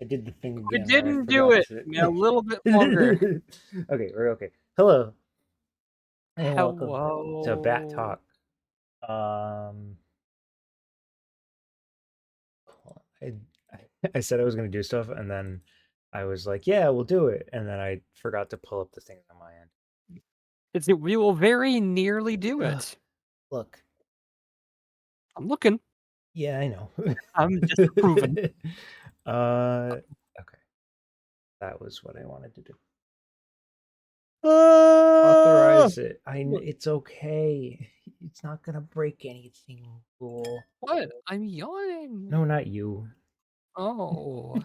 I did the thing We again where I didn't do forgot it. to. A little bit longer. Okay, we're okay. Hello and welcome to Bat Hello. Talk. Um, I I said I was gonna do stuff, and then I was like, "Yeah, we'll do it," and then I forgot to pull up the thing on my end. We will very nearly do Ugh, it. look, I'm looking. yeah, I know. I'm disapproving. Okay, that was what I wanted to do. Uh, Authorize it. It's okay. It's not gonna break anything, cool. what? I'm yawning. No, not you. Oh,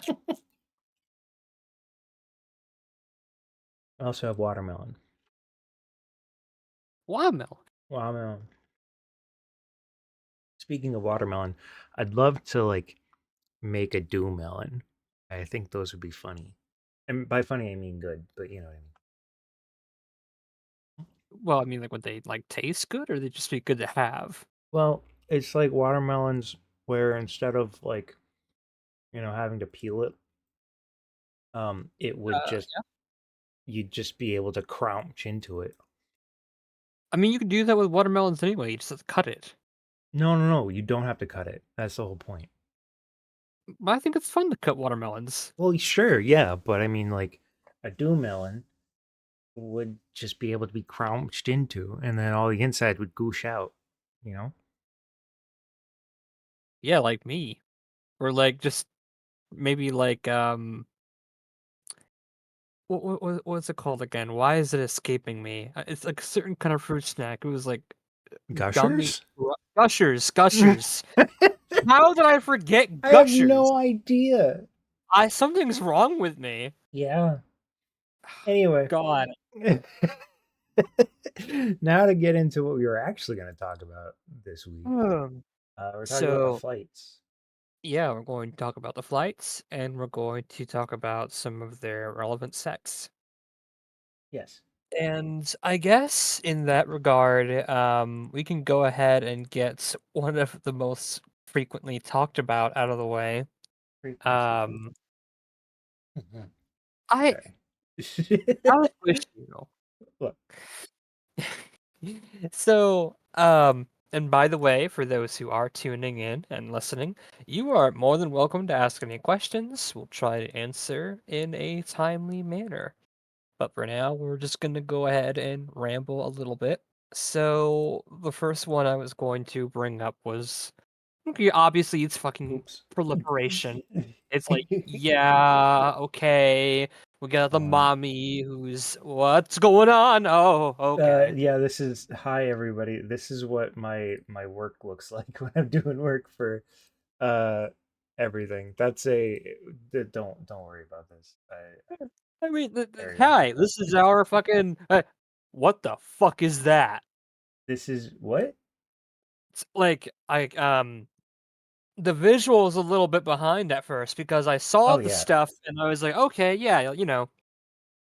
I also have watermelon. watermelon. Watermelon. Speaking of watermelon, I'd love to make a dew melon. I think those would be funny. And by funny I mean good, but you know what I mean. Well, I mean, like, would they taste good, or they just be good to have? Well, it's like watermelons where instead of having to peel it, it would just Yeah. you'd just be able to crouch into it. I mean, you can do that with watermelons anyway. You just have to cut it. No, no, no, you don't have to cut it. That's the whole point. But I think it's fun to cut watermelons. Well, sure, yeah, but I mean like a dew melon would just be able to be crouched into, and then all the inside would goosh out, you know? Yeah, like me, or just maybe what's it called again? Why is it escaping me? It's like a certain kind of fruit snack. It was like gummy Gushers? gushers, I gushers. How did I forget have gushers? no idea. Something's wrong with me. Yeah. Anyway, God. now to get into what we were actually going to talk about this week. Um, We're talking about the so flights. yeah, we're going to talk about the flights, and we're going to talk about some of their relevant sects. Yes. And I guess in that regard, we can go ahead and get one of the most frequently talked about out of the way. Frequency. Um, Mhm. I Okay. I have a question. Look, So, and by the way, for those who are tuning in and listening, you are more than welcome to ask any questions. We'll try to answer in a timely manner. But for now, we're just going to go ahead and ramble a little bit. So, the first one I was going to bring up was okay, obviously it's fucking oops. proliferation. It's like, yeah, okay. We got the um, mommy who's what's going on? Oh, okay. yeah, this is hi everybody. This is what my work looks like when I'm doing work for uh everything. That's a don't worry about this. I mean, There you go. hi, this is our fucking. What the fuck is that? This is what? It's like the visual is a little bit behind at first because I saw Oh the yeah. stuff and I was like, okay, yeah,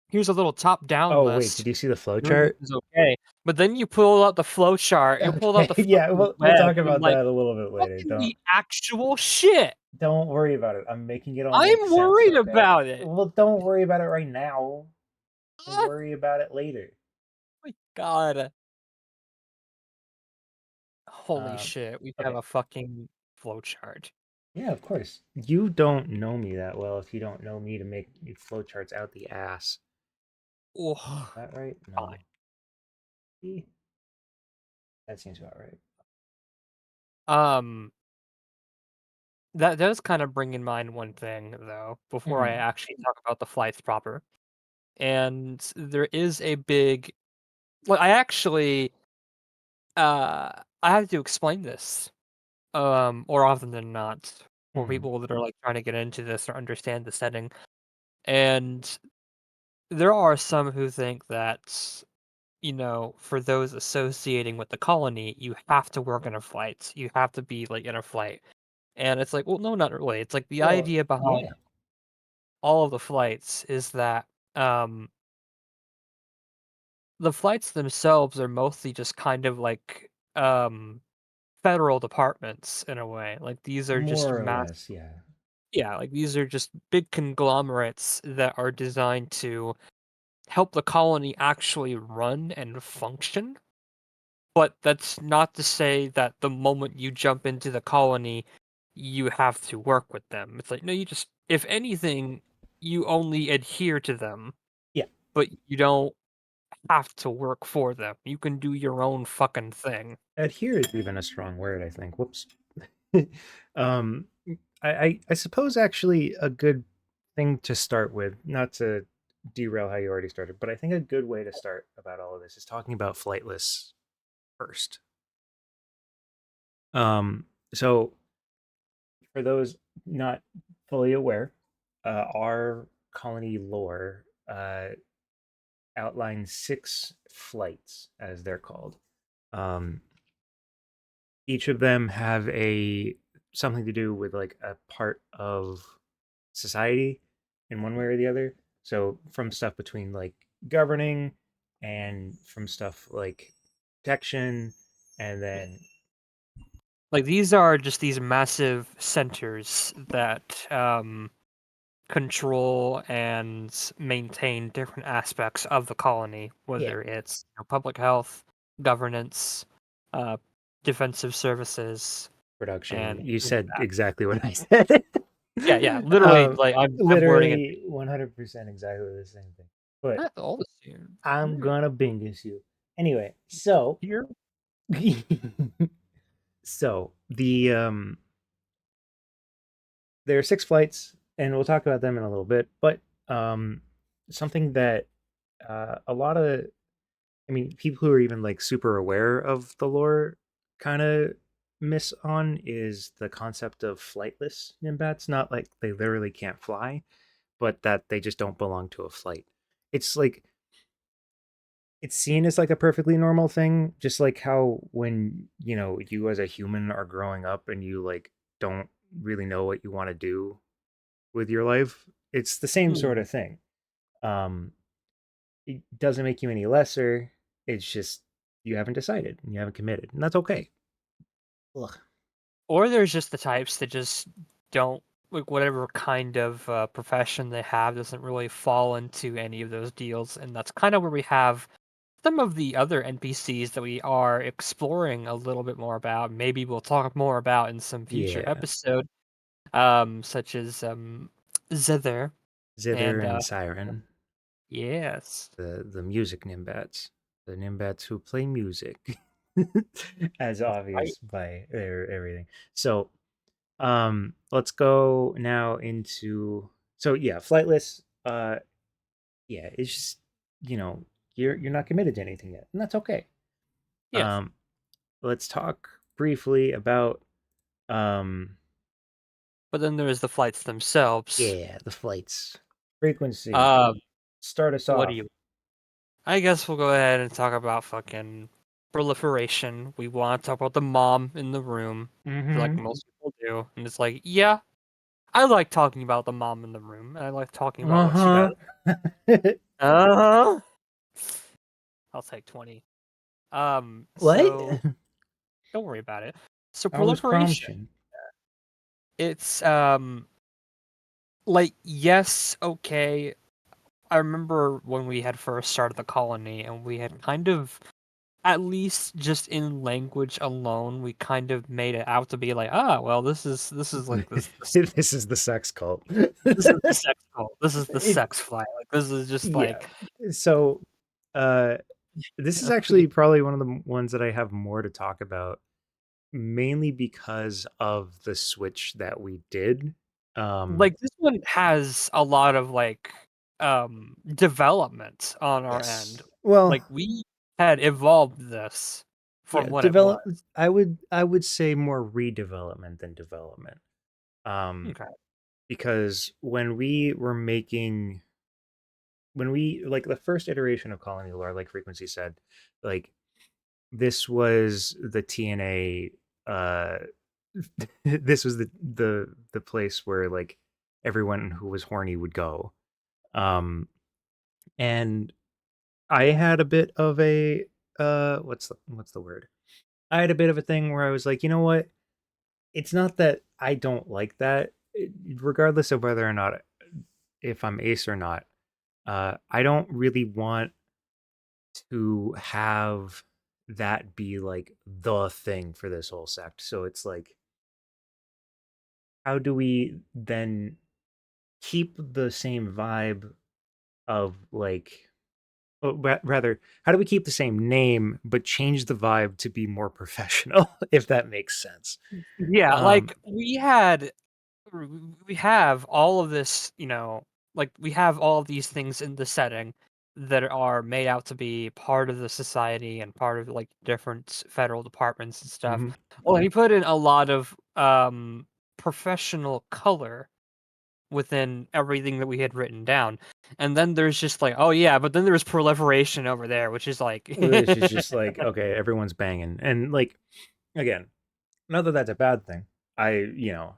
here's a little top-down Oh wait, list. did you see the flow Everything chart? is okay, but then you pull out the flow chart, you pulled out Okay, the yeah, fucking we'll web, talk and I'm about like, that a little bit what later. in the actual shit? Don't worry about it. I'm making it all make I'm sense, worried okay? about it. Well, don't worry about it right now. We'll Oh worry about it later. my god. Holy Um, shit, we have okay. a fucking flowchart. Yeah, of course. You don't know me that well if you don't know me to make flowcharts out the ass. Oh, is Oh, that right? fine. No. See? That seems about right. Um, that does kind of bring in mind one thing, though, before I Hmm. actually talk about the flights proper. And there is a big. Well, I have to explain this, more often than not, for Hmm. people that are, trying to get into this or understand the setting. And there are some who think that, for those associating with the colony, you have to work in a flight. You have to be, in a flight. And it's like, well, no, not really. It's like the Well, idea behind yeah. all of the flights is that, um, the flights themselves are mostly just kind of federal departments in a way. Like, these are just More or less, yeah. Yeah, like these are just big conglomerates that are designed to help the colony actually run and function. But that's not to say that the moment you jump into the colony, you have to work with them. It's like, no, you just, if anything, you only adhere to them, Yeah, but you don't have to work for them. You can do your own fucking thing. adhere is even a strong word, I think. Whoops. um, I suppose actually a good thing to start with, not to derail how you already started, but I think a good way to start about all of this is talking about flightless first. Um, so for those not fully aware, our colony lore outlines six flights, as they're called. Um, each of them have a something to do with like a part of society in one way or the other. So from stuff between like governing and from stuff like protection and Yeah. then Like these are just these massive centers that control and maintain different aspects of the colony, yeah, whether it's public health, governance, uh, defensive services, production. and You things like said that. exactly what I said. Yeah, yeah, literally, like I'm wording it Literally 100% exactly the same thing. But not all the same. I'm gonna bingus you. Anyway, so Here, so there are six flights, and we'll talk about them in a little bit. But um, something that a lot of, I mean, people who are even like super aware of the lore kind of miss on is the concept of flightless nimbats. Not like they literally can't fly, but that they just don't belong to a flight. It's like it's seen as like a perfectly normal thing, just like how when you as a human are growing up and you like don't really know what you want to do with your life. It's the same sort hmm. of thing. Um, it doesn't make you any lesser. It's just you haven't decided and you haven't committed, and that's okay. Ugh. Or there's just the types that just don't like whatever kind of profession they have doesn't really fall into any of those deals, and that's kind of where we have some of the other NPCs that we are exploring a little bit more about. Maybe we'll talk more about in some future Yeah, episode, such as Zither Zither and and Siren, yes, the music Nimbats, the Nimbats who play music, as that's right. obvious by their everything. So, let's go now into yeah, flightless. Yeah, it's just you know you're not committed to anything yet, and that's okay. Yes, Um, let's talk briefly about but then there's the flights themselves. yeah, the flights frequency. Um, Start us what do off. you I guess we'll go ahead and talk about fucking proliferation. We want to talk about the mom in the room, like Mm-hmm. most people do. And it's like, yeah, I like talking about the mom in the room. And I like talking about what she does. Uh-huh. Uh-huh. I'll take 20. What? So don't worry about it. So I was proliferation. prompting. It's like yes, okay. I remember when we had first started the colony and we had kind of at least just in language alone, we kind of made it out to be like, ah, well, this is like This is the sex cult. this is the sex cult. This is the it, sex flag. Like this is just yeah. like So, uh, this is yeah. actually probably one of the ones that I have more to talk about, mainly because of the switch that we did. Um, Like this one has a lot of like development on our end. yes. Well, Like we had evolved this yeah, from what it was. develop. I would say more redevelopment than development. Um, Okay. because when we like the first iteration of Colony Lore, like Frequency said, like this was the TNA. Uh, this was the place where like everyone who was horny would go. Um, and I had a bit of a what's the word? I had a bit of a thing where I was like, you know what? It's not that I don't like that. regardless of whether or not if I'm ace or not, I don't really want to have that be like the thing for this whole sect. So it's like, how do we then keep the same vibe of like, oh, rather, how do we keep the same name but change the vibe to be more professional, if that makes sense? Yeah, Um, like, we have all of this, like, we have all of these things in the setting that are made out to be part of the society and part of, like, different federal departments and stuff. mhm. Well, he put in a lot of, professional color within everything that we had written down, and then there's just like, "Oh, yeah, but then there's proliferation over there," which is like Which is just like, okay, everyone's banging, and like again, not that that's a bad thing. I, it you know,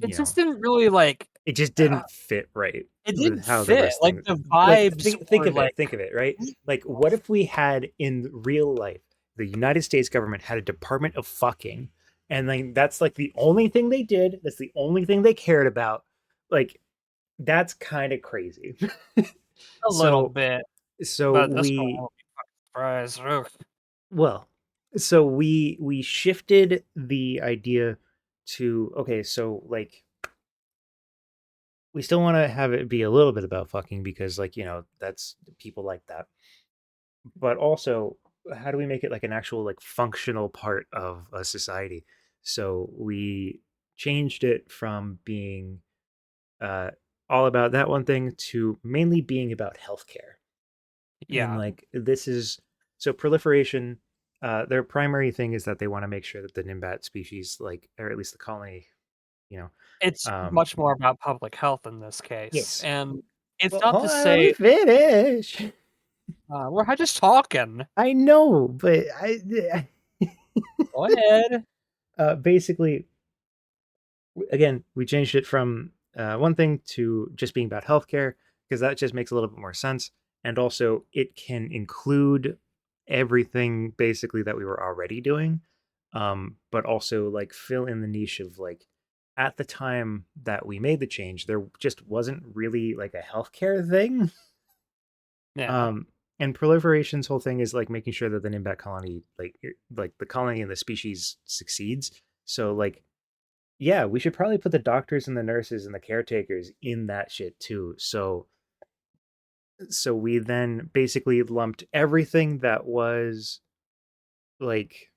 just didn't really, like, it just uh, didn't fit right it with didn't how the fit, rest like, thing. the Like vibes think were, of like, it, think of it, right? completely Like what off. if we had in real life the United States government had a department of fucking, and like that's like the only thing they did. That's the only thing they cared about. Like that's kind of crazy. A little so bit, so but this one we won't be fucking surprised. Ugh. well so we shifted the idea to okay, so like we still want to have it be a little bit about fucking because like that's people like that, but also how do we make it like an actual like functional part of a society? So we changed it from being uh all about that one thing to mainly being about healthcare. And Yeah, like this is so proliferation, their primary thing is that they want to make sure that the Nimbat species, like, or at least the colony, you know, it's um much more about public health in this case, yes. and it's Well, not hold to on, let me say, finish. we're just talking. I know, but I Go ahead. basically, again, we changed it from one thing to just being about healthcare because that just makes a little bit more sense. And also, it can include everything basically that we were already doing, but also like fill in the niche of like at the time that we made the change, there just wasn't really like a healthcare thing. Yeah, Um, and proliferation's whole thing is like making sure that the Nimbat colony, like the colony and the species succeeds. So like yeah, we should probably put the doctors and the nurses and the caretakers in that shit too. So we then basically lumped everything that was like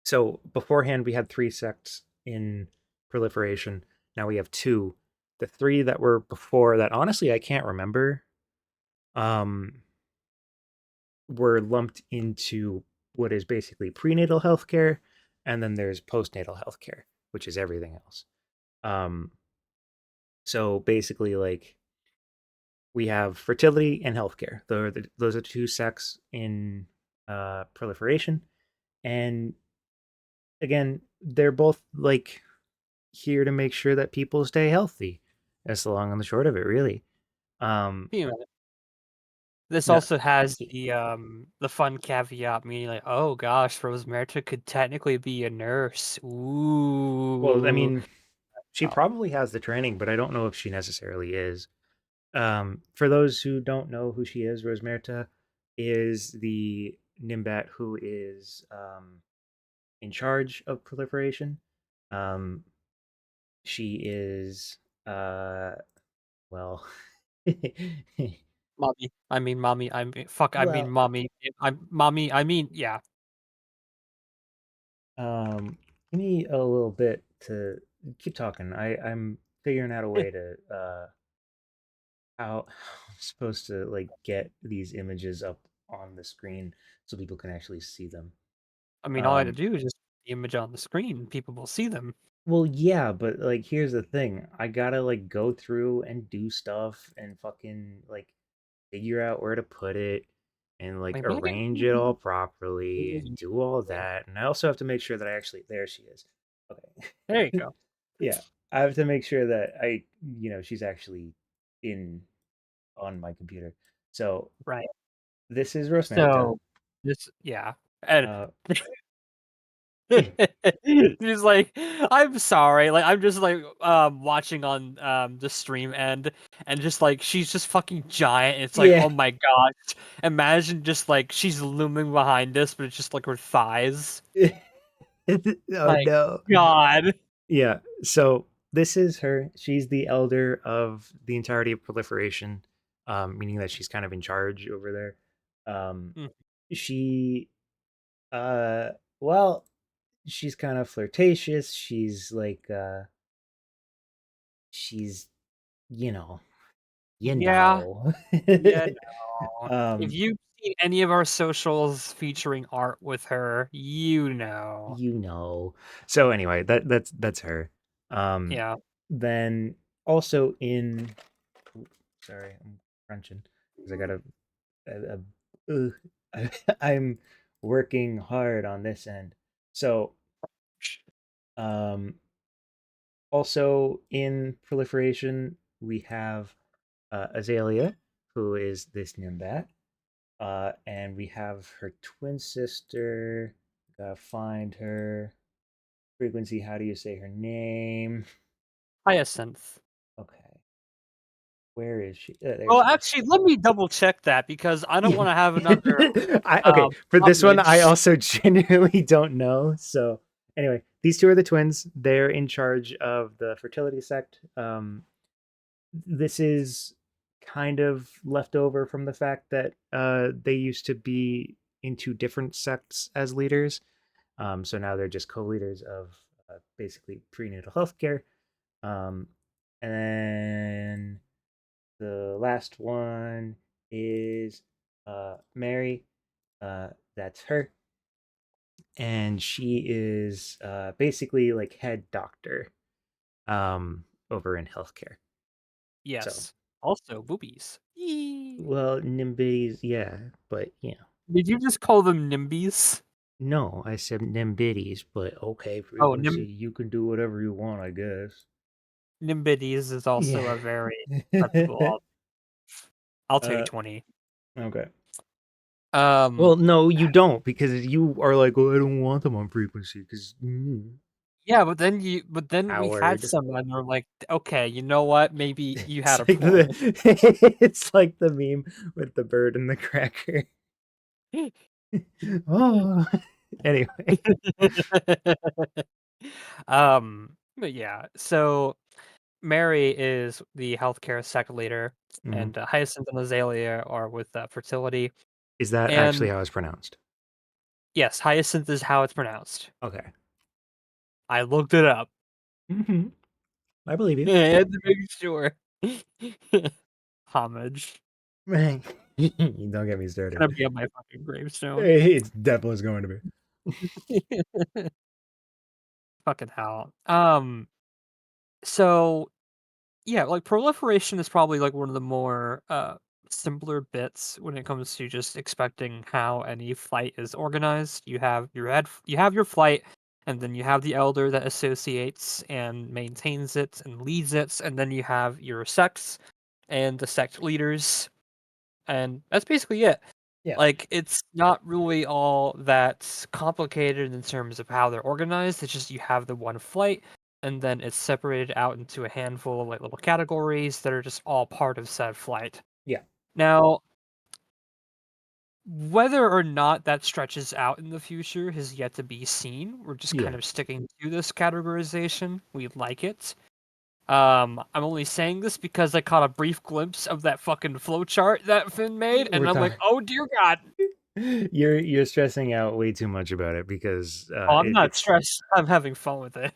so beforehand we had three sects in proliferation. Now we have two. The three that were before that honestly I can't remember um were lumped into what is basically prenatal healthcare, and then there's postnatal healthcare, which is everything else. Um so basically like we have fertility and healthcare. Those are two sects in proliferation. And again, they're both like here to make sure that people stay healthy. That's the long and the short of it, really. Um, you know, this no, also has the fun caveat, meaning like, "Oh gosh, Rosemerta could technically be a nurse." well, I Ooh. mean, she Oh, probably has the training, but I don't know if she necessarily is. For those who don't know who she is, Rosmerta is the Nimbat who is in charge of proliferation. Um, she is well mommy. I mean, mommy. I mean, fuck. I mean, well mommy. I'm mommy. I mean, yeah. give me a little bit to keep talking. I'm figuring out a way to how I'm supposed to like get these images up on the screen so people can actually see them. I mean, all I had to Um do is just put the image on the screen. People will see them. well yeah, but like here's the thing. I gotta like go through and do stuff and fucking like figure out where to put it and like Like, arrange it all properly and do all that. And I also have to make sure that I actually there she is. there you Okay. go. Yeah. I have to make sure that she's actually in on my computer. So Right. this is Rosmerta. So this, yeah, and Uh She's like, "I'm sorry." Like, I'm just, like, watching on, the stream end, and just, like, she's just fucking giant, it's like, Yeah. "Oh my gosh." Imagine just, like, she's looming behind us, but it's just, like, her thighs. Oh My no. god. Yeah. So this is her. She's the elder of the entirety of proliferation, meaning that she's kind of in charge over there. Mm, She, uh, well, she's kind of flirtatious. She's like, she's, you know, you yeah, know. yeah, no. If um, you've seen any of our socials featuring art with her, you know. you know. So anyway, that's her. Um, Yeah. then also in, sorry, I'm crunching because I got I'm working hard on this end. So, um, also in proliferation, we have Azalea, who is this Nimbat, and we have her twin sister. Gotta find her. Frequency, how do you say her name? Hyacinth. Okay, where is she? There Well, she is. actually, let me double check that because I don't wanna have another, Okay, for this one, I homage. also genuinely don't know. So anyway, these two are the twins. They're in charge of the fertility sect. This is kind of left over from the fact that they used to be in two different sects as leaders. So now they're just co-leaders of basically prenatal healthcare. Um, and then the last one is Mary. That's her, and she is basically like head doctor over in healthcare. So, Yes. Also, boobies. Yee. well, Nimbities, yeah, but Did you just call them NIMBYs? no, I said Nimbities, but okay, Oh, frequency, you can do whatever you want, I guess. NIMBIDIES is also Yeah. a very acceptable I'll take uh, 20. okay. Um, Well, no, you don't, because you are like, well, I don't want them on frequency, because yeah, but then we had Howard. some and we're like, "Okay, you know what? Maybe you It's had a like point." it's like the meme with the bird and the cracker. Oh, anyway. But yeah, so Mary is the healthcare sect leader, Mhm. and, Hyacinth and Azalea are with, fertility, Is that actually and how it's pronounced? yes, Hyacinth is how it's pronounced. Okay. I looked it up. I believe you. I had to make sure. Homage. Don't get me started. Gonna be on my fucking gravestone. It's definitely going to be. Fucking hell. So yeah, like proliferation is probably like one of the more simpler bits when it comes to just expecting how any flight is organized. You have your flight, and then you have the elder that associates and maintains it and leads it, and then you have your sects and the sect leaders, and that's basically it. Yeah. Like, it's not really all that complicated in terms of how they're organized, it's just you have the one flight, and then it's separated out into a handful of, like, little categories that are just all part of said flight. Yeah. Now, whether or not that stretches out in the future has yet to be seen. We're just kind Yeah. of sticking to this categorization. We like it. I'm only saying this because I caught a brief glimpse of that fucking flowchart that Finn made, We're and I'm like, talking. "Oh dear God." You're stressing out way too much about it because Oh, I'm not stressed. I'm having fun with it.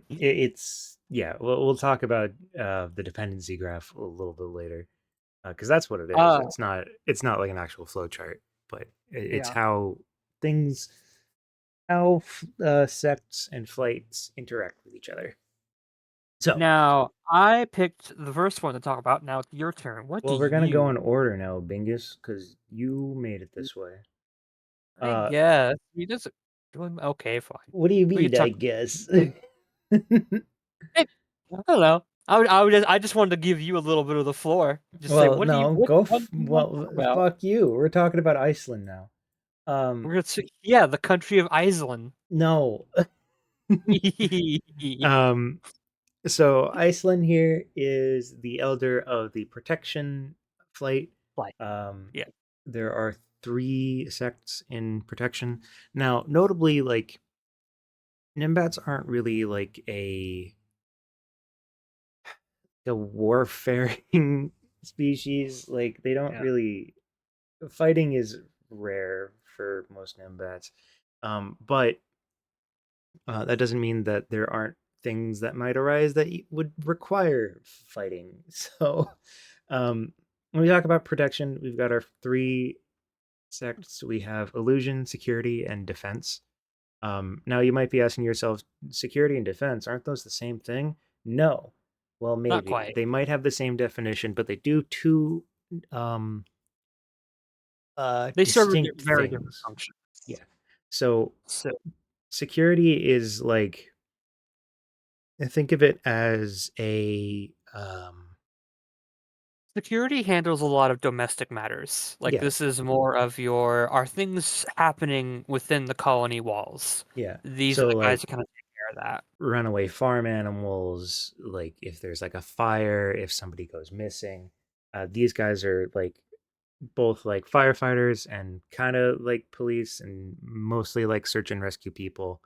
it's yeah. We'll talk about the dependency graph a little bit later because that's what it is. Uh, It's not like an actual flow chart, but it's yeah. how things how sects and flights interact with each other. So, Now, I picked the first one to talk about. Now it's your turn. What do well, we're gonna go you? in order now, Bingus, because you made it this way. I Uh, guess he doesn't. Okay, fine. what do you We could mean? I talk. guess. I don't know. I just wanted to give you a little bit of the floor. Just say, Well, no, what go. do you want to talk Well, about? fuck you. We're talking about Iceland now. Um, Yeah, the country of Iceland. no. um, so Iceland here is the elder of the protection flight. Like, Um, yeah, there are three sects in protection. Now, notably, like Nimbats aren't really like a warfaring species. Like they don't yeah. really fighting is rare for most Nimbats. But that doesn't mean that there aren't things that might arise that would require fighting. So, um, when we talk about protection, we've got our three sects. We have illusion, security, and defense. Now, you might be asking yourself, security and defense, aren't those the same thing? No. Well, Not maybe. quite. They might have the same definition, but they do two um, They serve a distinct very different things. function. Yeah. So, So security is like, think of it as a security handles a lot of domestic matters. Like yeah, this is more of your are things happening within the colony walls? yeah. These are So the guys like who kind of take care of that. runaway farm animals, like if there's like a fire, if somebody goes missing, these guys are like both like firefighters and kind of like police and mostly like search and rescue people.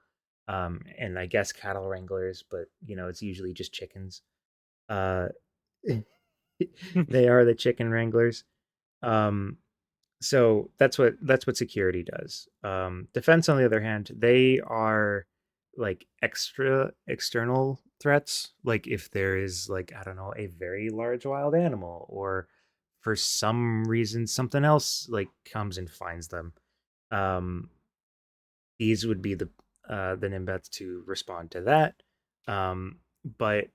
And I guess cattle wranglers, but it's usually just chickens. Uh, they are the chicken wranglers. Um, so that's what security does. Defense, on the other hand, they are like extra external threats. Like if there is like I don't know a very large wild animal, or for some reason something else like comes and finds them. Um, these would be the Nimbets to respond to that. But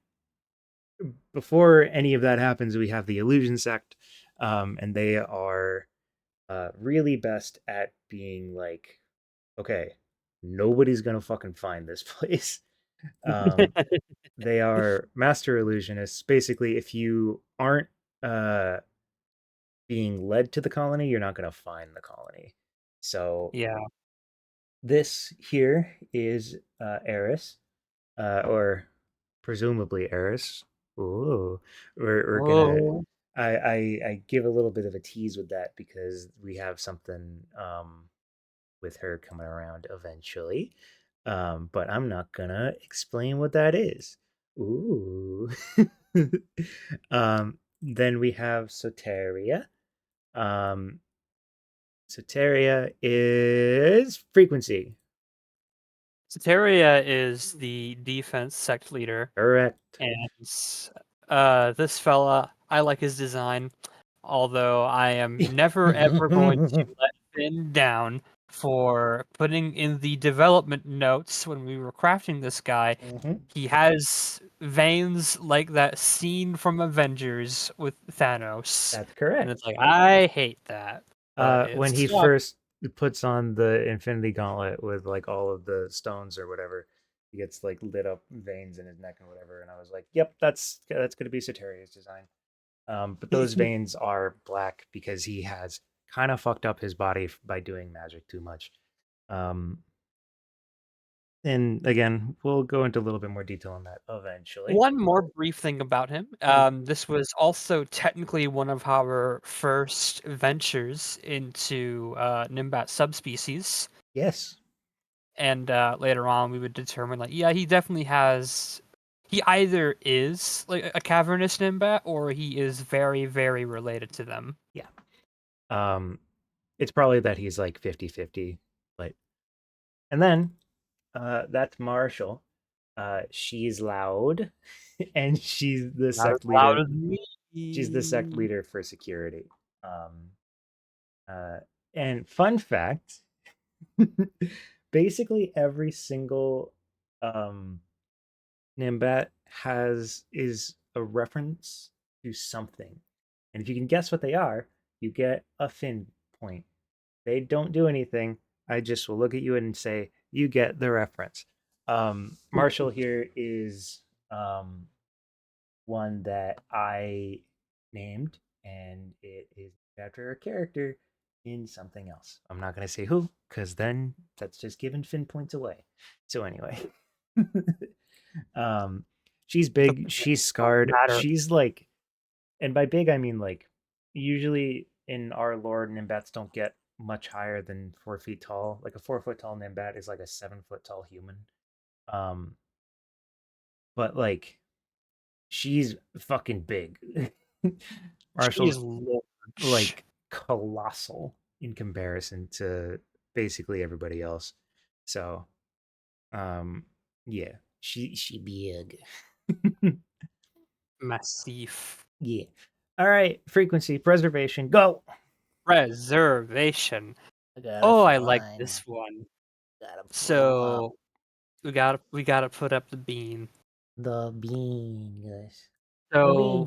before any of that happens, we have the Illusion Sect, and they are really best at being like, okay, nobody's gonna fucking find this place. Um, they are master illusionists. Basically, if you aren't uh, being led to the colony, you're not gonna find the colony. So Yeah. this here is Eris, or presumably Eris. Ooh, we're gonna. Oh. I give a little bit of a tease with that because we have something with her coming around eventually. But I'm not gonna explain what that is. Ooh. Then we have Soteria. Um, Soteria is frequency. Soteria is the defense sect leader, Correct. and this fella, I like his design. Although I am never ever going to let Finn down for putting in the development notes when we were crafting this guy. Mhm. He has veins like that scene from Avengers with Thanos. That's And correct. it's like, I hate that. But it When he sucks. first puts on the Infinity Gauntlet with like all of the stones or whatever, he gets like lit up veins in his neck and whatever, and I was like, "Yep, that's going to be Soteria's design." But those veins are black because he has kind of fucked up his body by doing magic too much. Um, and again, we'll go into a little bit more detail on that eventually. One more brief thing about him. Mm. This was also technically one of our first ventures into Nimbat subspecies. Yes. And later on we would determine like yeah he definitely has he either is like a cavernous nimbat or he is very very related to them. Yeah. Um, it's probably that he's like 50-50, but and then that's Marshall. She's loud, and she's the Not as sect loud leader. as me. She's the sect leader for security. Um, uh, and fun fact, basically every single um, Nimbat has is a reference to something, and if you can guess what they are, you get a fin point. They don't do anything. I just will look at you and say, you get the reference. Marshall here is one that I named, and it is after a character. in something else. I'm not gonna say who, because then that's just giving Finn points away. So anyway, um, she's The big. point She's don't scarred. matter. She's like, and by big I mean like, usually in our lore, Nimbats don't get much higher than 4 feet tall. Like a 4 foot tall Nimbat is like a 7 foot tall human. Um, but like she's fucking big. She's Marshall's large. like colossal in comparison to basically everybody else. So, um, yeah, she big. Massif. Yeah. All right, frequency preservation. Go. Preservation. I gotta Oh, I like find. this one. Gotta pull them up. So we gotta put up the bean. The bean, guys. The So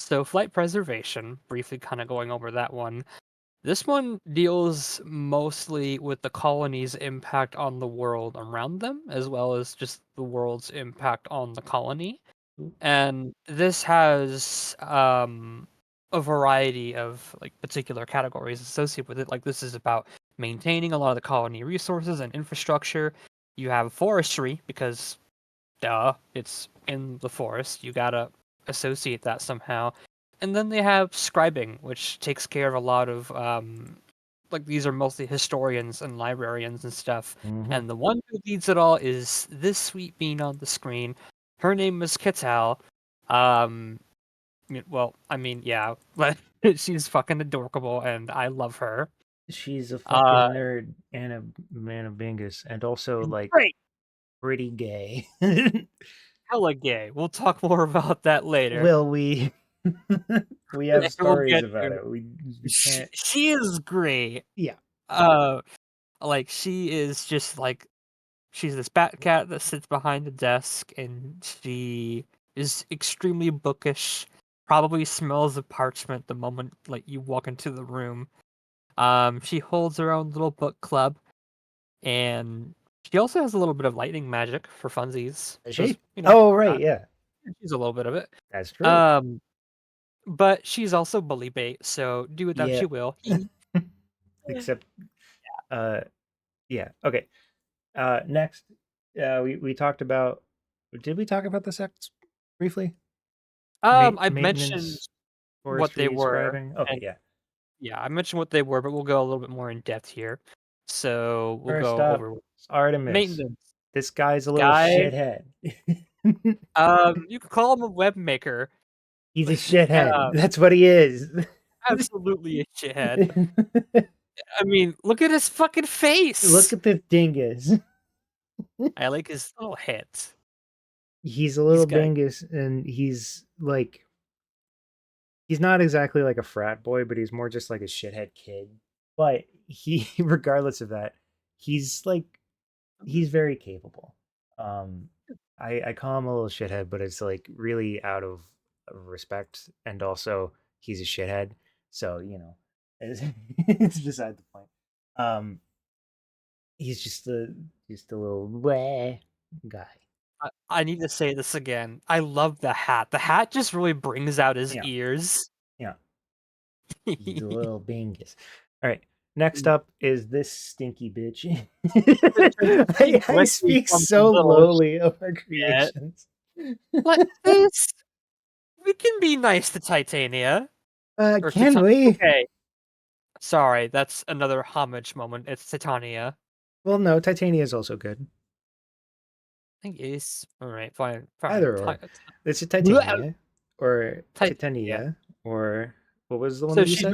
bean. flight preservation, briefly kind of going over that one. This one deals mostly with the colony's impact on the world around them, as well as just the world's impact on the colony. And this has a variety of like particular categories associated with it. Like this is about maintaining a lot of the colony resources and infrastructure. You have forestry because duh, it's in the forest. You gotta associate that somehow. And then they have scribing, which takes care of a lot of like these are mostly historians and librarians and stuff. Mm-hmm. And the one who leads it all is this sweet bean on the screen. Her name is Kital. Um, well, I mean, yeah, but she's fucking adorable, and I love her. She's a Uh, fucking nerd and a man of Bingus, and also like great, pretty gay. hella gay. We'll talk more about that later. Will we? We have We'll stories get about to it. We she, can't. she is great. Yeah. Uh, like she is just like she's this bat cat that sits behind the desk, and she is extremely bookish. Probably smells of parchment the moment like you walk into the room. She holds her own little book club, and she also has a little bit of lightning magic for funsies, Is because she? Oh, uh, right. Yeah, she's a little bit of it. that's true. Um, but she's also bully bait, so do with that Yeah. you will. Except, uh, yeah. Okay. Next, we talked about. Did we talk about the sects briefly? I mentioned Maintenance, what they forestry, were, scribing. Okay, and yeah. yeah, I mentioned what they were, but we'll go a little bit more in depth here. So we'll First go up, over Artemis. maintenance. This guy's a little Guy, shithead. you could call him a web maker. He's a shithead. uh, That's what he is. absolutely a shithead. I mean, look at his fucking Look face. at this dingus. I like his little head. He's a He's little got dingus, and he's like, he's not exactly like a frat boy, but he's more just like a shithead kid. But he, regardless of that, he's like, he's very capable. Um, I call him a little shithead, but it's like really out of respect, and also he's a shithead. So it's, it's beside the point. Um, he's just a little bleh guy. I need to say this again. I love the hat. The hat just really brings out his Yeah, ears. yeah. He's a little bingus. All right. Next up is this stinky bitch. Speak I directly speak from the so little lowly of our shit. creations. Like this, we can be nice to Titania or Can we? Okay, sorry, that's another homage moment. It's Titania. Well, no, Titania is also good. I think is all right. Fine, fine. Either or. It's a Titania or Titania. Titania or what was the one So that you she, said?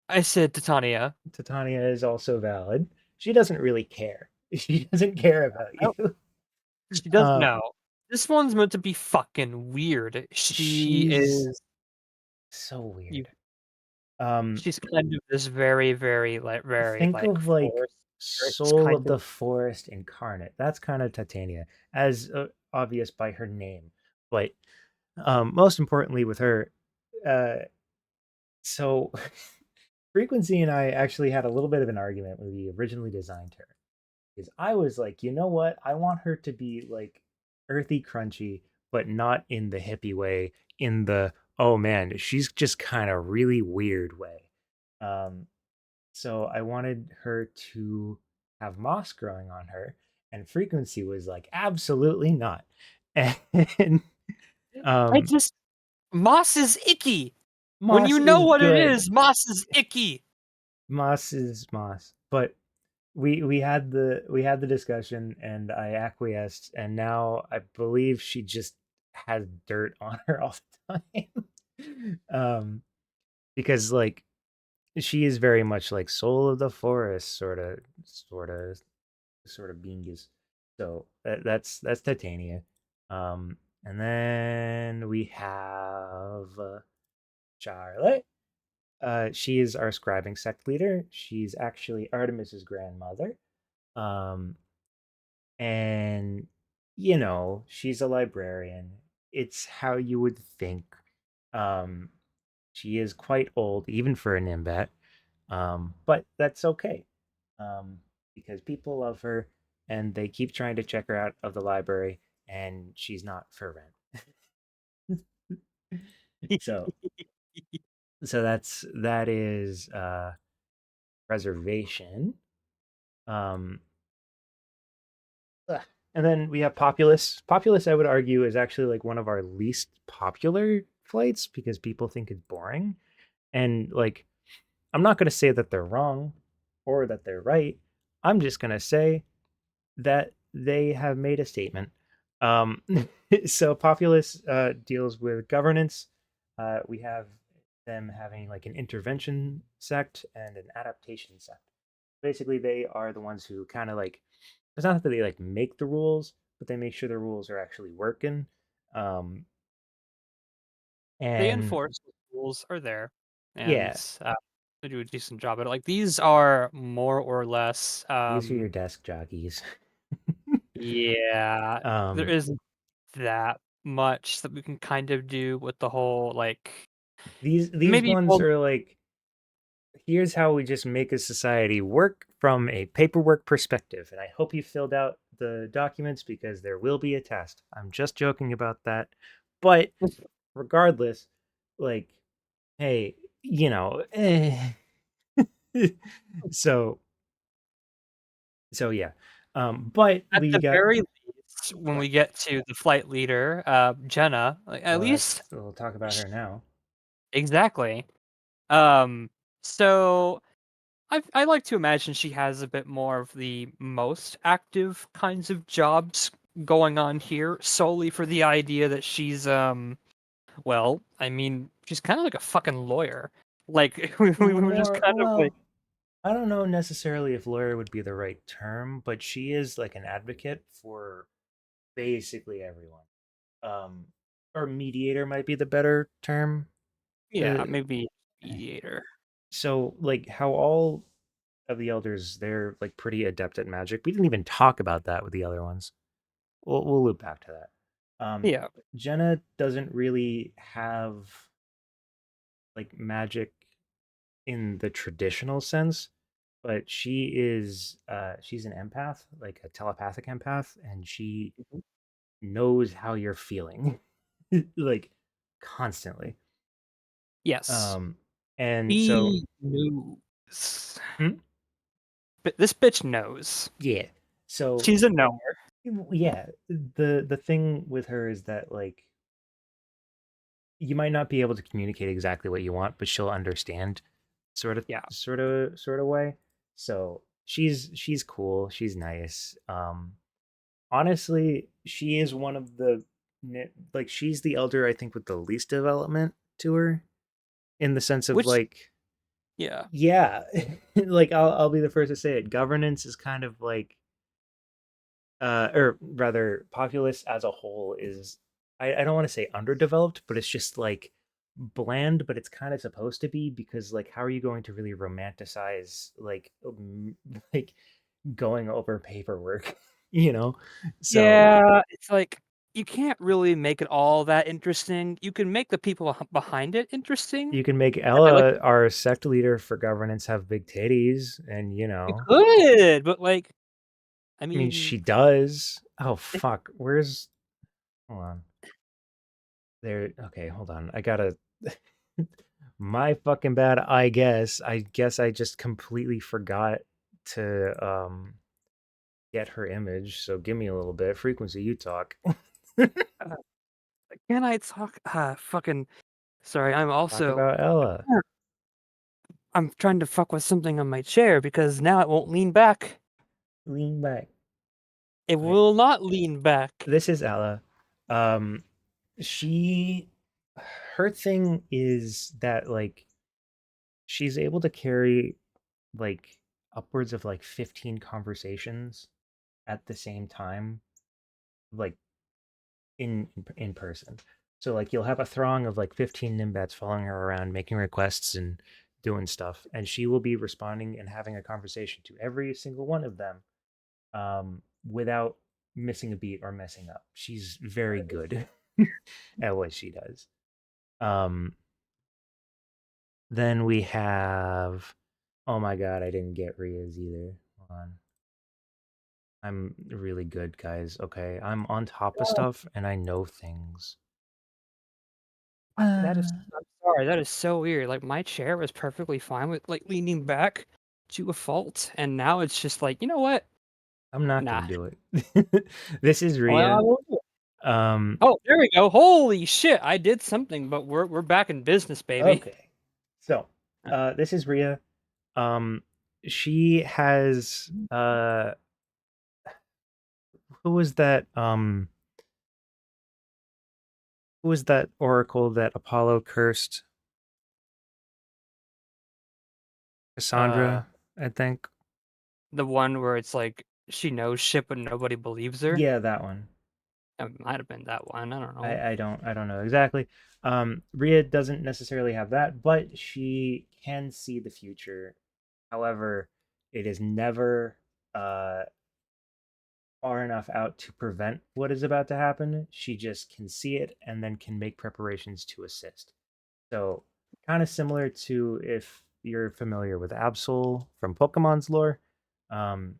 I said Titania. Titania is also valid. She doesn't really care. She doesn't care about Oh, you. she doesn't Um, know. This one's meant to be fucking weird. She she's is. so You weird. Um, She's kind of this very, very think like of like forest spirits Soul kind of of. the Forest incarnate. That's kind of Titania, as obvious by her name. But most importantly, with her, uh, so Frequency and I actually had a little bit of an argument when we originally designed her. Because I was like, you know what? I want her to be like earthy, crunchy, but not in the hippie way, in the oh man, she's just kind of really weird way. Um, so I wanted her to have moss growing on her, and frequency was like, absolutely not. And I um, just moss is icky. When moss you know is what it good. is, moss is icky. Moss is moss, but we had the discussion, and I acquiesced, and now I believe she just has dirt on her all the time. Because like she is very much like soul of the forest, sort of Bingus. So that's Titania. And then we have Charlotte. She is our scribing sect leader. She's actually Artemis's grandmother. Um, and she's a librarian. It's how you would think. Um, she is quite old, even for a Nimbat. But that's okay, um, because people love her and they keep trying to check her out of the library, and she's not for rent. so so that is preservation. Um, and then we have Populous. Populous, I would argue, is actually like one of our least popular flights because people think it's boring. And like, I'm not going to say that they're wrong or that they're right. I'm just going to say that they have made a statement. Um, so Populous deals with governance. We have them having like an intervention sect and an adaptation sect. Basically, they are the ones who kind of like, it's not that they like make the rules, but they make sure the rules are actually working. Um, They and enforce the rules are there, and yeah, they do a decent job at it. Like these are more or less, these are your desk jockeys. yeah, there um, isn't that much that we can kind of do with the whole like these maybe ones well, are like, here's how we just make a society work from a paperwork perspective. And I hope you filled out the documents because there will be a test. I'm just joking about that. But regardless, like, hey, so yeah. But at we the got very least, when what? we get to the flight leader, Jenna, like, at Well, least that's we'll talk about sh her now. exactly. Um, so I like to imagine she has a bit more of the most active kinds of jobs going on here, solely for the idea that she's well, I mean, she's kind of like a fucking lawyer. Like we were just More kind of like, well, I don't know necessarily if lawyer would be the right term, but she is like an advocate for basically everyone. Um, or mediator might be the better term. yeah, Uh, maybe mediator. so like how all of the elders, they're like pretty adept at magic. We didn't even talk about that with the other ones. We'll loop back to that. Yeah, Jenna doesn't really have like magic in the traditional sense, but she's an empath, like a telepathic empath, and she mhm. knows how you're feeling like constantly. Yes, Um and so he knows. hmm? But this bitch knows. Yeah. So She's a knower. yeah, the thing with her is that like you might not be able to communicate exactly what you want, but she'll understand Yeah, sort of way. So she's cool, she's nice. Honestly, she is one of the like she's the elder I think with the least development to her in the sense of which like yeah, yeah, like I'll be the first to say it. Governance is kind of like or rather populace as a whole is I don't want to say underdeveloped, but it's just like bland, but it's kind of supposed to be because like how are you going to really romanticize like going over paperwork, you know? So yeah. It's like you can't really make it all that interesting. You can make the people behind it interesting, you can make and by like Ella, our sect leader for governance, have big titties, and you could, but like I I mean mean, she does. Oh fuck, where's hold on. There, okay, hold on. I gotta My fucking bad, I guess. I guess I just completely forgot to get her image. So give me a little bit. Frequency, you talk. Uh, can I talk? Fucking. Sorry, Talk about Ella. I'm trying to fuck with something on my chair because now it won't lean back. Lean back. It Right. will not lean back. This is Ella. Um she her thing is that like she's able to carry like upwards of like 15 conversations at the same time, like in person. So like you'll have a throng of like 15 Nimbats following her around, making requests and doing stuff, and she will be responding and having a conversation to every single one of them, without missing a beat or messing up. She's very good at what she does. Um, then we have, oh my god, I didn't get Ria's either. Hold on. I'm really good, guys. Okay, I'm on top of stuff and I know things. That is. Uh, I'm sorry. That is so weird. Like my chair was perfectly fine with like leaning back to a fault, and now it's just like, you know what? I'm not Nah. gonna do it. This is Well, I Ria. won't do it. Um, Oh, there we go. Holy shit! I did something, but we're back in business, baby. okay. So, this is Ria. Um, she has who was that? Who was that oracle that Apollo cursed? Uh, Cassandra, I think. the one where it's like she knows shit, but nobody believes her. Yeah, that one. It might have been that one. I don't know. I don't know exactly. Ria doesn't necessarily have that, but she can see the future. However, it is never uh far enough out to prevent what is about to happen. She just can see it and then can make preparations to assist. So, kind of similar to if you're familiar with Absol from Pokemon's lore. Um,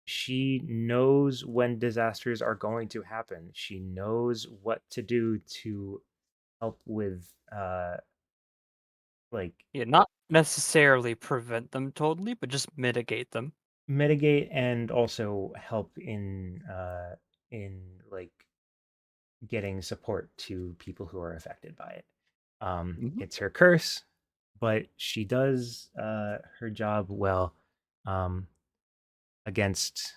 she knows when disasters are going to happen. She knows what to do to help with like Yeah, not necessarily prevent them totally, but just mitigate them. mitigate and also help in like getting support to people who are affected by it. Mhm. It's her curse, but she does her job well, um, against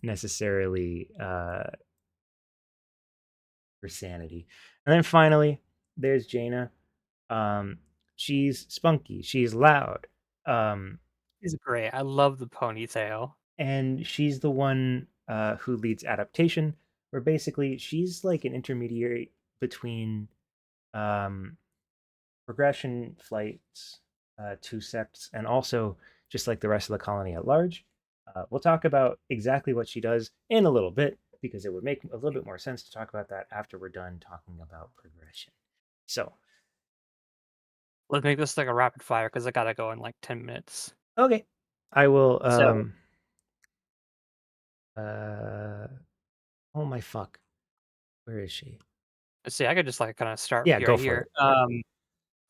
necessarily her sanity. And then finally, there's Jaina. Um, she's spunky, she's loud, um, She's great. I love the ponytail. and she's the one who leads adaptation, where basically she's like an intermediary between um, progression flights to sects, and also just like the rest of the colony at large. We'll talk about exactly what she does in a little bit because it would make a little bit more sense to talk about that after we're done talking about progression. So, Let's make this like a rapid fire because I gotta go in like 10 minutes. okay, I will. So, Uh, oh my fuck, where is she? let's see, I could just like kind of start Yeah, here go right for here. it.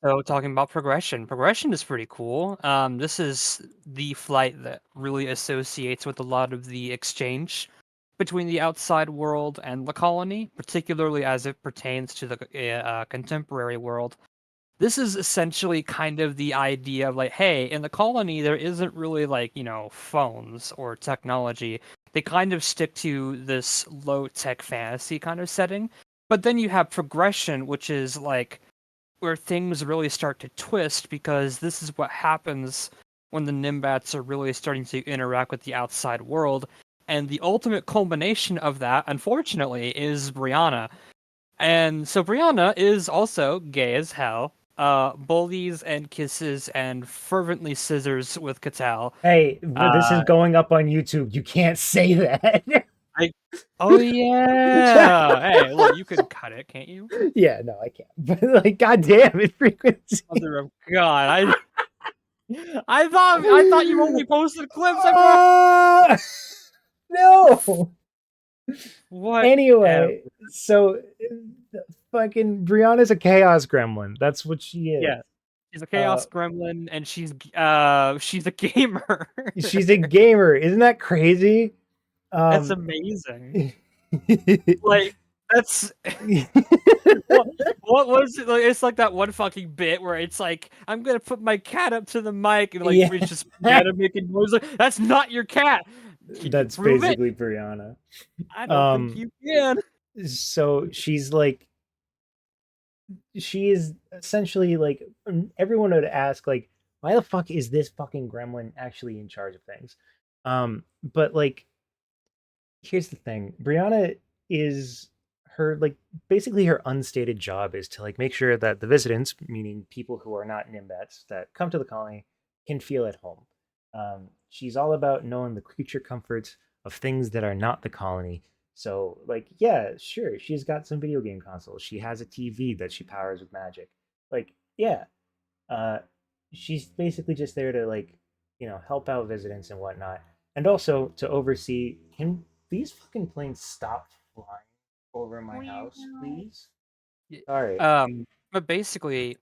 So talking about progression. Progression is pretty cool. This is the flight that really associates with a lot of the exchange between the outside world and the colony, particularly as it pertains to the contemporary world. This is essentially kind of the idea of like, hey, in the colony, there isn't really like, phones or technology. They kind of stick to this low tech fantasy kind of setting. But then you have progression, which is like where things really start to twist because this is what happens when the Nimbats are really starting to interact with the outside world. And the ultimate culmination of that, unfortunately, is Brianna. And so Brianna is also gay as hell, bullies and kisses and fervently scissors with Catal. Hey, this is Uh, going up on YouTube. You can't say that. I, oh yeah, hey, look, you can cut it, can't you? Yeah, no, I can't. But like, goddamn it, frequency. Mother of God, I thought you only posted clips. I brought uh, no. what? Anyway, so Fucking Brianna's a chaos gremlin. That's what she is. Yeah, she's a Uh, chaos gremlin, and she's a gamer. she's a gamer. Isn't that crazy? That's Um, amazing. Like that's what was it like? It's like that one fucking bit where it's like, I'm gonna put my cat up to the mic and like yeah, reaches together making noise. Like, that's not your cat. Can you that's prove it? basically Brianna. I don't think Um, you can. so she's like, she is essentially like, everyone would ask like, why the fuck is this fucking gremlin actually in charge of things? But like, here's the thing. Brianna is her like, basically her unstated job is to like make sure that the visitants, meaning people who are not Nimbats that come to the colony, can feel at home. She's all about knowing the creature comforts of things that are not the colony. So like, yeah, sure, she's got some video game consoles. She has a TV that she powers with magic. Like, yeah, uh, she's basically just there to like, help out visitants and whatnot, and also to oversee. Can these fucking planes stop flying over my house, please? Y- Sorry. but basically,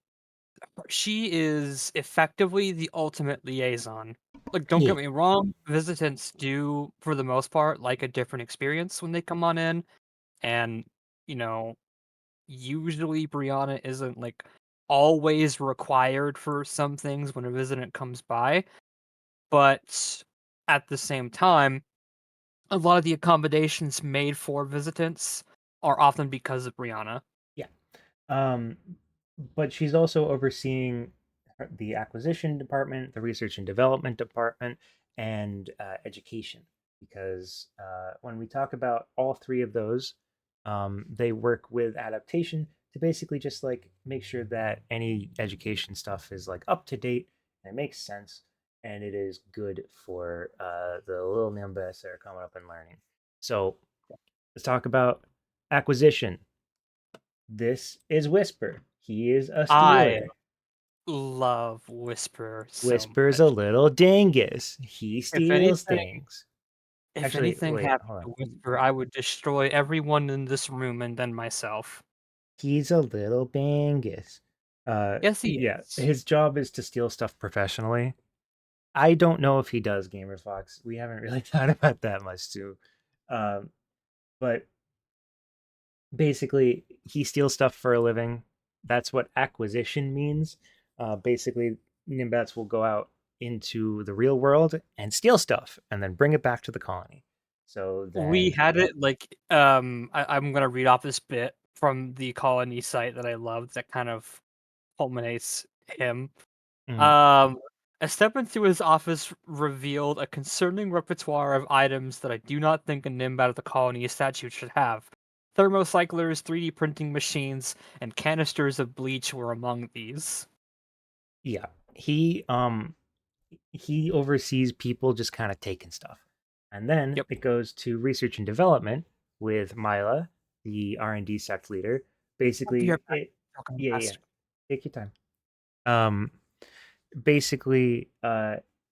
she is effectively the ultimate liaison. Like, don't Yeah, get me wrong, visitants do, for the most part, like a different experience when they come on in, and you know, usually Brianna isn't like always required for some things when a visitant comes by, but at the same time, a lot of the accommodations made for visitants are often because of Brianna. yeah. Um, but she's also overseeing the acquisition department, the research and development department, and education. Because when we talk about all three of those, they work with adaptation to basically just like make sure that any education stuff is like up to date and it makes sense and it is good for the little nimbus that are coming up and learning. So let's talk about acquisition. This is Whisper. He is a I stealer. love Whisperer so Whisper's a much. little dingus. He If steals anything things. if Actually, anything wait, happened hold on. to Whisper, I would destroy everyone in this room and then myself. He's a little dingus. Yes, he Yeah, is. his job is to steal stuff professionally. I don't know if he does, Gamer Fox. We haven't really thought about that much too. Um, but basically, he steals stuff for a living. That's what acquisition means. Basically, Nimbats will go out into the real world and steal stuff and then bring it back to the colony. So We then, had it like I'm gonna read off this bit from the colony site that I loved that kind of culminates him. mm, Um, a step into his office revealed a concerning repertoire of items that I do not think a nimb out of the colony statute should have. Thermocyclers, 3D printing machines, and canisters of bleach were among these. yeah, he oversees people just kind of taking stuff. And then Yep. it goes to research and development with Mila, the R&D sect leader. I'll be Basically, right back. it Talking yeah, yeah. fast. Take your time. Um basically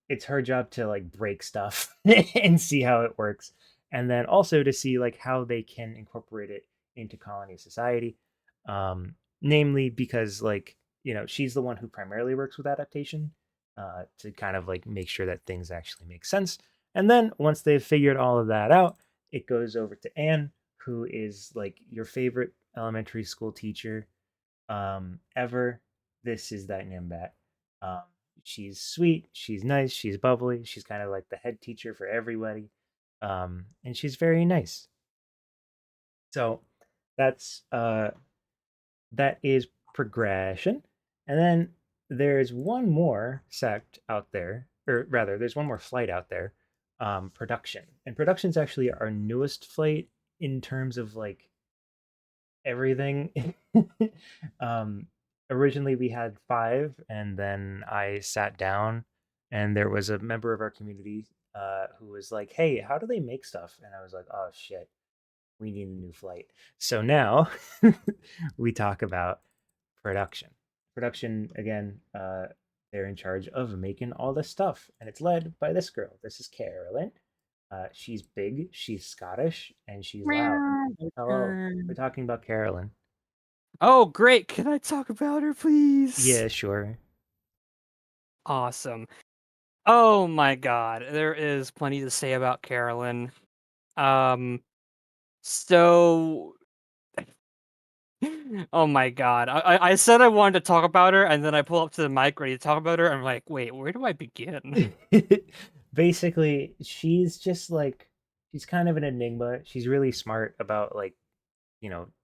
it's her job to like break stuff and see how it works, and then also to see like how they can incorporate it into colony society, namely because like, she's the one who primarily works with adaptation, to kind of like make sure that things actually make sense. And then once they've figured all of that out, it goes over to Anne, who is like your favorite elementary school teacher ever. This is that Nimbat. Um, she's sweet, she's nice, she's bubbly, she's kind of like the head teacher for everybody, and she's very nice. So that's that is progression, and then there's one more sect out there, or rather, there's one more flight out there. Production, and production's actually our newest flight in terms of like everything. um, Originally, we had five, and then I sat down, and there was a member of our community who was like, "Hey, how do they make stuff?" And I was like, "Oh shit, we need a new flight." So now we talk about production. Production again. They're in charge of making all this stuff, and it's led by this girl. This is Carolyn. She's big, she's Scottish, and she's loud. Meow. My Hello, we're turn. talking about Carolyn. Oh, great. Can I talk about her, please? Yeah, sure. Awesome. Oh my god. There is plenty to say about Carolyn. Um, so oh my god. I said I wanted to talk about her, and then I pull up to the mic ready to talk about her. I'm like, wait, where do I begin? Basically, she's just like she's kind of an enigma. She's really smart about like,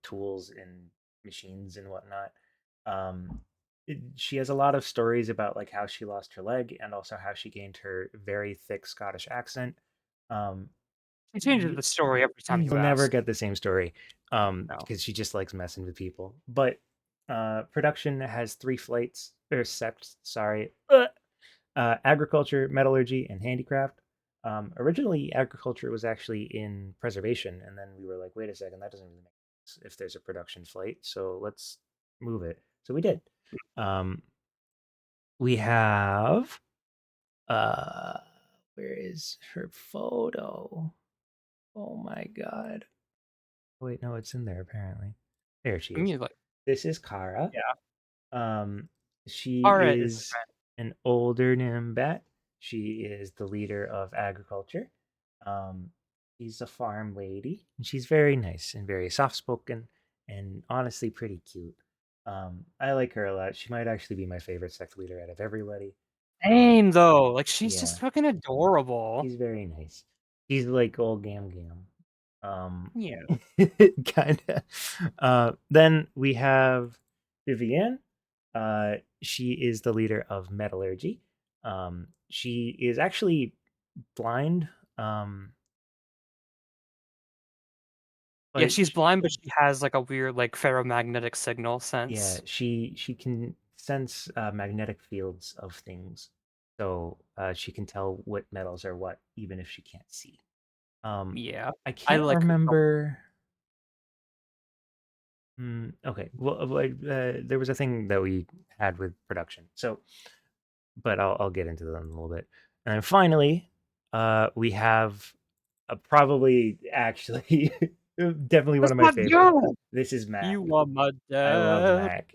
tools and machines and whatnot. She has a lot of stories about like how she lost her leg and also how she gained her very thick Scottish accent. Um, She changes you, the story every time you you'll never ask. get the same story, No. because she just likes messing with people. But production has three flights or sects. Sorry, agriculture, metallurgy, and handicraft. Originally, agriculture was actually in preservation, and then we were like, wait a second, that doesn't really make sense if there's a production flight, so let's move it. So we did. Um, we have, uh, where is her photo? Oh my god. Wait, no, it's in there apparently. There she I is. mean, like, This is Kara. yeah. Um, she Alright is is an older Nimbat. She is the leader of agriculture. Um, she's a farm lady, and she's very nice and very soft spoken and honestly pretty cute. I like her a lot. She might actually be my favorite sect leader out of everybody. same though. Like she's Yeah, just fucking adorable. she's very nice. She's like old Gam Gam. Um, Yeah. kind of. Then we have Vivienne. She is the leader of metallurgy. She is actually blind, Yeah, but she's blind, but she has like a weird like ferromagnetic signal yeah, sense. she can sense magnetic fields of things, so she can tell what metals are what, even if she can't see. Um, Yeah. I I can't like her. remember. Okay, well, there was a thing that we had with production, so but I'll get into them in a little bit. And then finally, we have probably actually definitely one That's of my my favorite. dad! This is Mac. You are my I love dad.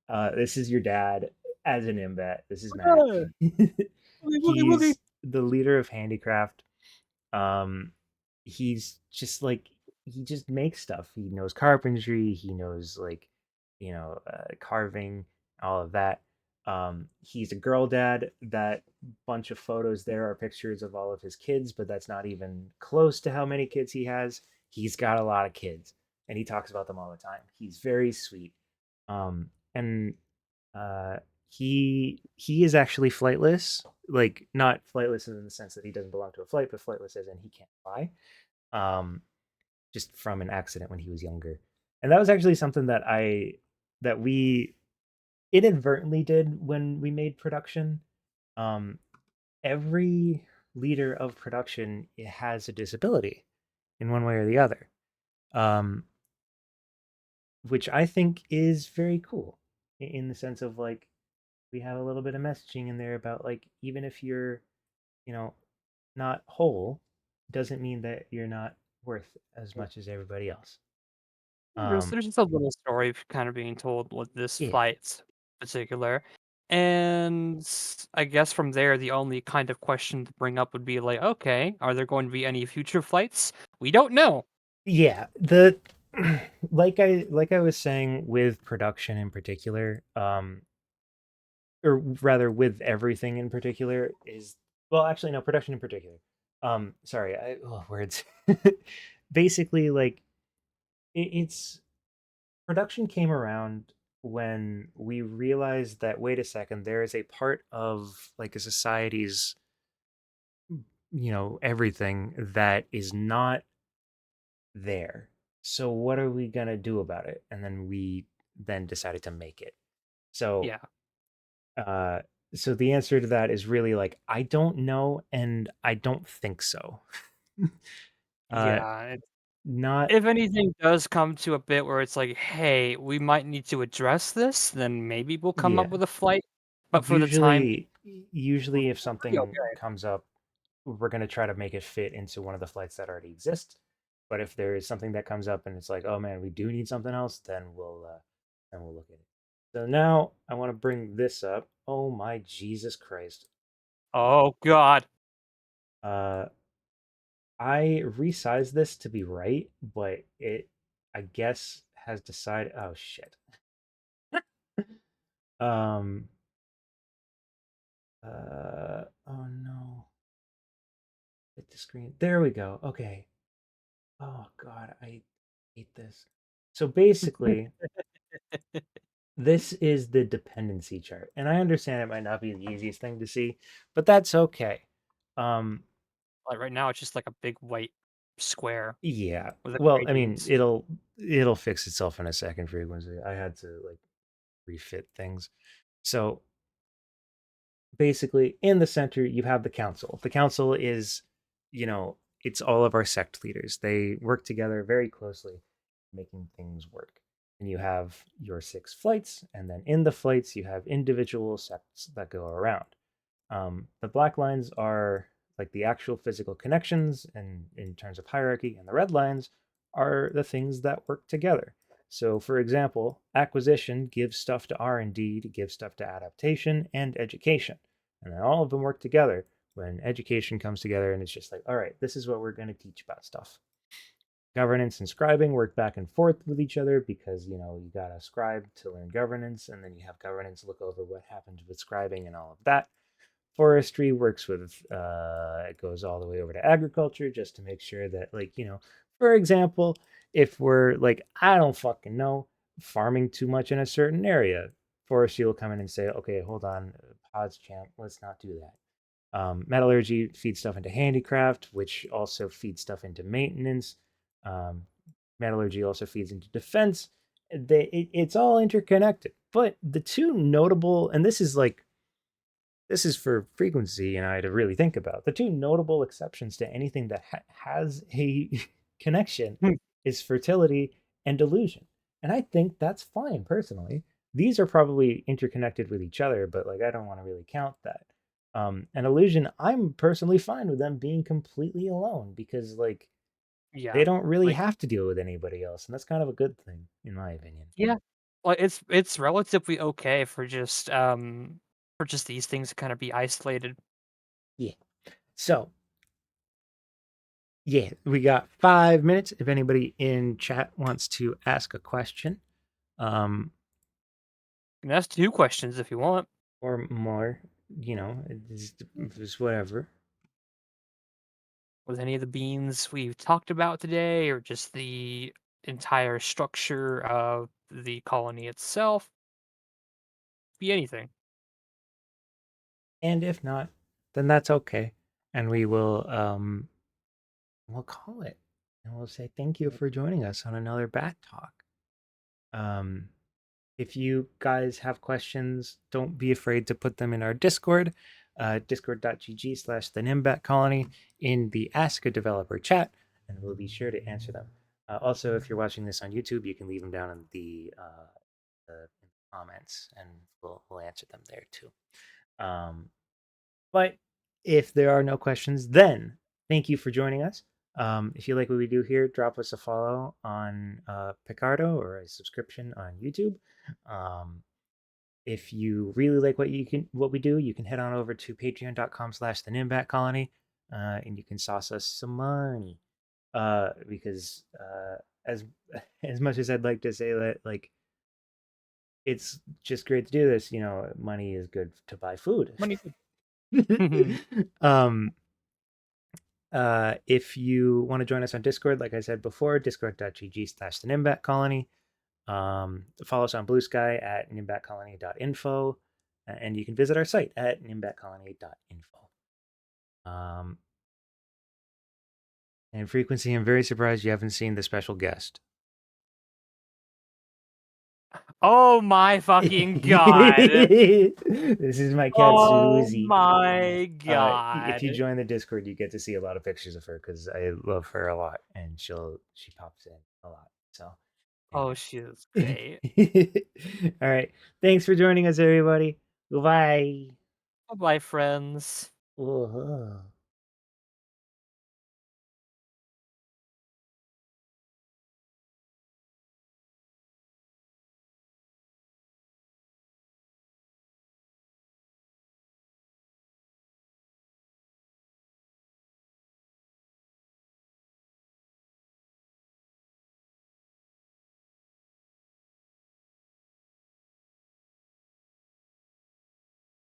Mac. This is your dad as an imbat. This is Mac. Yeah. Woogie, woogie, woogie. He's the leader of handicraft. um he's just like he just makes stuff. He knows carpentry, he knows like, carving, all of that. He's a girl dad. That bunch of photos there are pictures of all of his kids, but that's not even close to how many kids he has. He's got a lot of kids and he talks about them all the time. He's very sweet. And uh he is actually flightless, like not flightless in the sense that he doesn't belong to a flight, but flightless as in he can't fly, um just from an accident when he was younger. And that was actually something that we inadvertently did when we made production. um every leader of production has a disability in one way or the other, um which I think is very cool, in the sense of like we have a little bit of messaging in there about like even if you're, you know, not whole, doesn't mean that you're not worth as much as everybody else. There's Um, there's just a little story kind of being told with this yeah, fight in particular. And I guess from there, the only kind of question to bring up would be like, okay, are there going to be any future flights? We don't know. yeah. The like I was saying with production in particular, or rather with everything in particular is, well, actually no, production in particular. Sorry, words. Basically, like it's production came around when we realized that wait a second, there is a part of like a society's, everything that is not there. So what are we gonna do about it? And then we then decided to make it. So Yeah, uh so the answer to that is really like I don't know and I don't think so. uh yeah. not If anything does come to a bit where it's like, hey, we might need to address this, then maybe we'll come up Yeah. with a flight. But for the time being, Usually if we're pretty something okay. comes up, we're going to try to make it fit into one of the flights that already exist. But if there is something that comes up and it's like, oh man, we do need something else, then and we'll look at it. So now I want to bring this up. Oh my Jesus Christ. Oh God. Uh, I resized this to be right, but it, I guess, has decided. Oh shit. Um. Oh no. Hit the screen. There we go. Okay. Oh God, I hate this. So basically, this is the dependency chart, and I understand it might not be the easiest thing to see, but that's okay. Um. Like right now, it's just like a big white square Yeah. with the Well, I mean, gradients. it'll fix itself in a second. Frequency. I had to like refit things. So basically in the center you have the council. The council is, it's all of our sect leaders. They work together very closely making things work. And you have your six flights, and then in the flights you have individual sects that go around. The black lines are like the actual physical connections and in terms of hierarchy, and the red lines are the things that work together. So, for example, acquisition gives stuff to R&D to give stuff to adaptation and education, and then all of them work together. When education comes together, and it's just like, all right, this is what we're going to teach about stuff. Governance and scribing work back and forth with each other because you got to scribe to learn governance, and then you have governance look over what happens with scribing and all of that. Forestry works with it goes all the way over to agriculture just to make sure that, like, for example, if we're like, I don't fucking know, farming too much in a certain area, forestry will come in and say, okay, hold on, pods champ, let's not do that. Metallurgy feeds stuff into handicraft, which also feeds stuff into maintenance. um, Metallurgy also feeds into defense. It's all interconnected, but the two notable, and this is for frequency and I to really think about. The two notable exceptions to anything that has a connection Hmm. is fertility and delusion. And I think that's fine personally. These are probably interconnected with each other, but like I don't want to really count that. And illusion, I'm personally fine with them being completely alone because like they Yeah. don't really Like have to deal with anybody else, and that's kind of a good thing, in my opinion. yeah. Like it's relatively okay for just these things to kind of be isolated. Yeah. So yeah, we got 5 minutes. If anybody in chat wants to ask a question, um, You can ask 2 questions if you want. or more, it's whatever. With any of the beans we've talked about today, or just the entire structure of the colony itself, be anything. And if not, then that's okay. And we'll call it. And we'll say thank you for joining us on another Bat Talk. Um, If you guys have questions, don't be afraid to put them in our Discord, discord.gg/the Nimbat Colony in the Ask a Developer chat, and we'll be sure to answer them. Also, if you're watching this on YouTube, you can leave them down in the comments, and we'll answer them there too. Um, but if there are no questions, then thank you for joining us. If you like what we do here, drop us a follow on Picardo or a subscription on YouTube. Um, if you really like what we do, you can head on over to patreon.com/slash the Nimbat Colony, and you can sauce us some money. Because as as much as I'd like to say that like it's just great to do this, money is good to buy food. Money good. um if you want to join us on Discord, like I said before, discord.gg/the Nimbat Colony. Follow us on Blue Sky at nimbatcolony.info, and you can visit our site at nimbatcolony.info. Um, and Frequency, I'm very surprised you haven't seen the special guest. Oh my fucking god. This is my cat Oh Susie. my If you god. join the Discord, you get to see a lot of pictures of her because I love her a lot, and she pops in a lot. So Oh, anyway, she is great. all right. Thanks for joining us, everybody. Goodbye. Bye-bye, friends. Whoa.